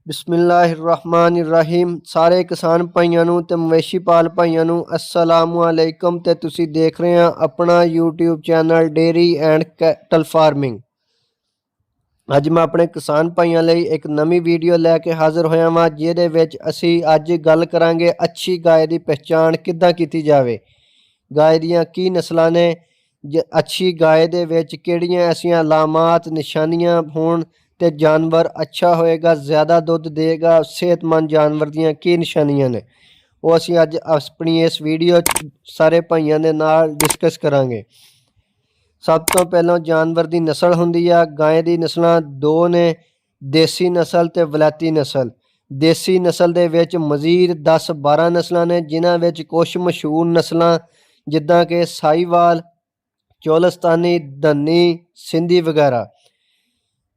बिस्मिल्लाहिर्रहमानिर्रहीम। सारे किसान भाइयों नूं ते मवेशी पाल भाइयों नूं अस्सलामु अलैकुम ते तुसी देख रहे हैं अपना YouTube channel dairy and cattle farming. ਅੱਜ मैं अपने किसान भाइयों ਲਈ एक नवी वीडियो लैके हाजिर होया वां ਜਿਹਦੇ ਵਿੱਚ ਅਸੀਂ ਅੱਜ ਗੱਲ ਕਰਾਂਗੇ ਅੱਛੀ गाय ਦੀ ਪਹਿਚਾਣ ਕਿੱਦਾਂ ਕੀਤੀ ਜਾਵੇ। गाय ਦੀਆਂ ਕੀ ਨਸਲਾਂ ਨੇ, ਅੱਛੀ गाय ਦੇ ਵਿੱਚ ਕਿਹੜੀਆਂ ਐਸੀਆਂ ਅਲਾਮਾਤ ਨਿਸ਼ਾਨੀਆਂ ਹੋਣ ਤੇ ਜਾਨਵਰ ਅੱਛਾ ਹੋਏਗਾ, ਜ਼ਿਆਦਾ ਦੁੱਧ ਦੇਗਾ। ਸਿਹਤਮੰਦ ਜਾਨਵਰ ਦੀਆਂ ਕੀ ਨਿਸ਼ਾਨੀਆਂ ਨੇ ਉਹ ਅਸੀਂ ਅੱਜ ਆਪਣੀ ਇਸ ਵੀਡੀਓ ਸਾਰੇ ਭਾਈਆਂ ਦੇ ਨਾਲ ਡਿਸਕਸ ਕਰਾਂਗੇ। सब तो पहलों जानवर की नस्ल होंदी आ। गाय की नस्लां दो ने, देसी नस्ल ते वलैती नस्ल। देसी नस्ल दे विच मजीद 10-12 नस्लां ने, जिन्हां विच कुछ मशहूर नस्लां जिद्दां कि साहिवाल, चोलस्तानी, धन्नी, सिंधी वगैरह।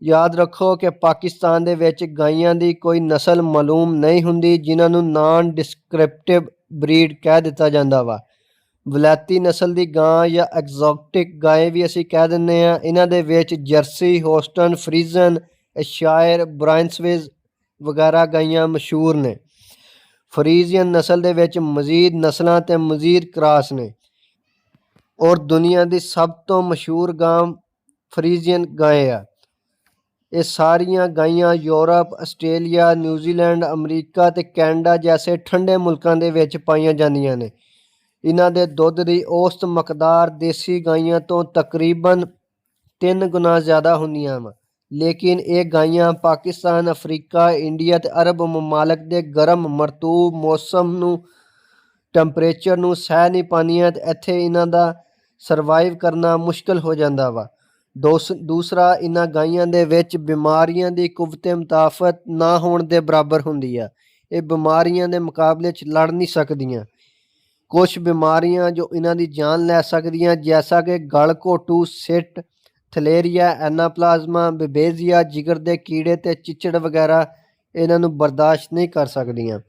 याद रखो कि पाकिस्तान दे विच गाइयां दी कोई नस्ल मालूम नहीं हुंदी जिन्हां नूं नॉन डिस्क्रिप्टिव ब्रीड कह दिता जांदा वा। वलैती नस्ल की गां या एग्जॉटिक गाय भी असी कह दिंदे आ। इन्हां दे विच जर्सी, होस्टन, फ्रीजन, एशायर, ब्राइंसविज वगैरह गाइयां मशहूर ने। फ्रीजियन नस्ल दे विच मजीद नस्लां ते मजीद क्रास ने और दुनिया की सब तो मशहूर गां फ्रीजियन गाय आ। ये सारियां गाइयां यूरोप, आस्ट्रेलिया, न्यूजीलैंड, अमरीका ते कैनेडा जैसे ठंडे मुल्कां दे विच पाईयां जांदियां ने। इन्हां दे दुध की औसत मकदार देसी गाइयां तो तकरीबन 3 गुना ज़्यादा होंदियां वा। लेकिन ये गाइयां पाकिस्तान, अफ्रीका, इंडिया ते अरब ममालक के गर्म मरतूब मौसम नूं टैंपरेचर नूं सह नहीं पांदियां ते इत्थे इन्हां दा सर्वाइव करना मुश्किल हो जांदा वा। दूसरा, इन्हां गाइयां दे विच बीमारियां दी कुव्वते मुताफत ना होण दे बराबर हुंदी आ। ये बीमारियां दे मुकाबले च लड़ नहीं सकदियां। कुछ बीमारियां जो इन्हां दी जान लै सकदियां, जैसा कि गल घोटू, सिट, थलेरिया, एनाप्लाज्मा, बेबेजिया, जिगर दे कीड़े ते चिचड़ वगैरह इन्हां नूं बर्दाश्त नहीं कर सकदियां।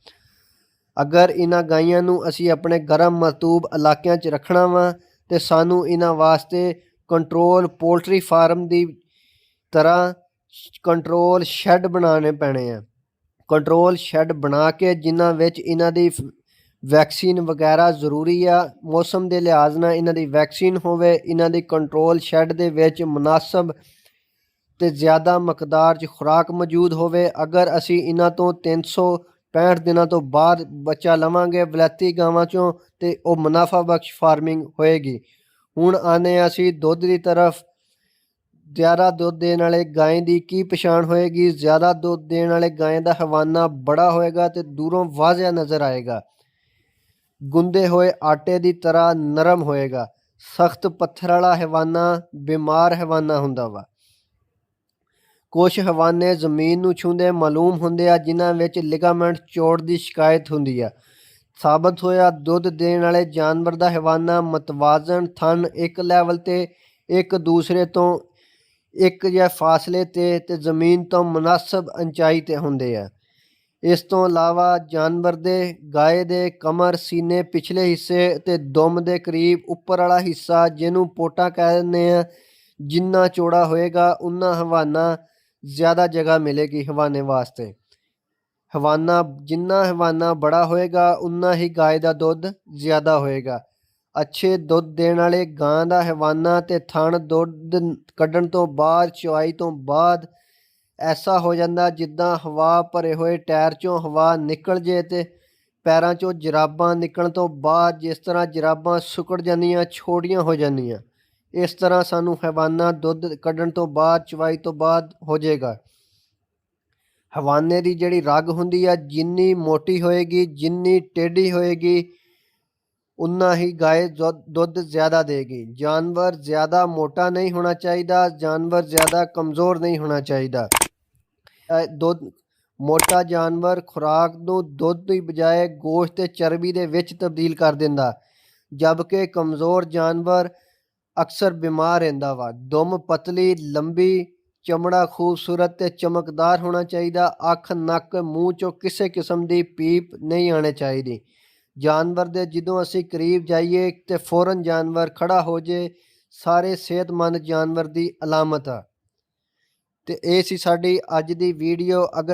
अगर इन्हां गाइयां नूं असी अपने गर्म मरतूब इलाकिਆਂ 'ਚ रखना वा ते सानू इन्हां वास्ते कंट्रोल पोल्ट्री फार्म की तरह कंट्रोल शैड बनाने पैने आ। कंट्रोल शैड बना के जिन्हां विच इन्हां दी वैक्सीन वगैरह जरूरी आ। मौसम के लिहाज नाल इन्हां दी वैक्सीन होवे। इन्हां दी कंट्रोल शैड दे विच मुनासब ते ज़्यादा मकदार च खुराक मौजूद होवे। अगर असी इन्हां तो 365 दिनों तो बाद बच्चा लवांगे वलैती गावां चों ते ओह मुनाफा बख्श फार्मिंग होएगी। हुण आने असी दुध की तरफ। ज़्यादा दुध देने वाले गाय की की पछाण होएगी? ज़्यादा दुध देने वाले गाय का हवाना बड़ा होएगा ते दूरों वाज़िया नज़र आएगा। गुंदे हुए आटे की तरह नरम होएगा। सख्त पत्थर वाला हवाना बीमार हवाना हुंदा वा। कुछ हवाने जमीन नूं छूंदे मालूम हुंदे आ, जिन्हां विच लिगामेंट चोड़ की शिकायत हुंदी आ। साबित होया दुध देने वाले जानवर का हवाना मतवाजन थन एक लैवल ते एक दूसरे तो एक या फासले ते जमीन तो मुनासब अंचाई ते हुंदे आ। इस तो इलावा जानवर दे गाय दे कमर, सीने, पिछले हिस्से ते दुम दे करीब उपर वाला हिस्सा जिन्हों पोटा कह दिंदे आ, जिन्ना चौड़ा होएगा उन्ना हवाना ज़्यादा जगह मिलेगी हवाने वास्ते। जिन्ना हवाना बड़ा होएगा उन्ना ही गाय का दुध ज़्यादा होएगा। अच्छे दुध देने वाले गां का हवाना ते थण दुध कड्ढण तो बाद, चवाई तो बाद ऐसा हो जाता जिद्दां हवा भरे हुए टायर चों हवा निकल जे ते पैरां चों जराबां निकलण तो बाद जिस तरह जराबां सुकड़ जांदियां, छोटियां हो जांदियां, इस तरह सानू हवाना दुध कड्ढण तो बाद, चवाई तो बाद हो जाएगा। हवाने की जिहड़ी रग हुंदी आ, जिन्नी मोटी होएगी, जिन्नी टेढ़ी होएगी, उन्ना ही गाय दुध ज़्यादा देगी। जानवर ज़्यादा मोटा नहीं होना चाहिए, जानवर ज़्यादा कमज़ोर नहीं होना चाहिए। दुध मोटा जानवर खुराक नूं दुध की बजाय गोश्त ते चर्बी दे विच तब्दील कर दिंदा, जबकि कमज़ोर जानवर अक्सर बीमार रहिंदा वा। दुम पतली, लंबी, चमड़ा खूबसूरत ते चमकदार होना चाहिए। अख, नक, मूँह चों किसी किस्म की पीप नहीं आनी चाहिए। जानवर दे जदों असी करीब जाइए ते फौरन जानवर खड़ा हो जाए, सारे सेहतमंद जानवर की अलामत आ। ते ਇਹ ਸੀ ਸਾਡੀ ਅੱਜ ਦੀ ਵੀਡੀਓ। ਅਗਰ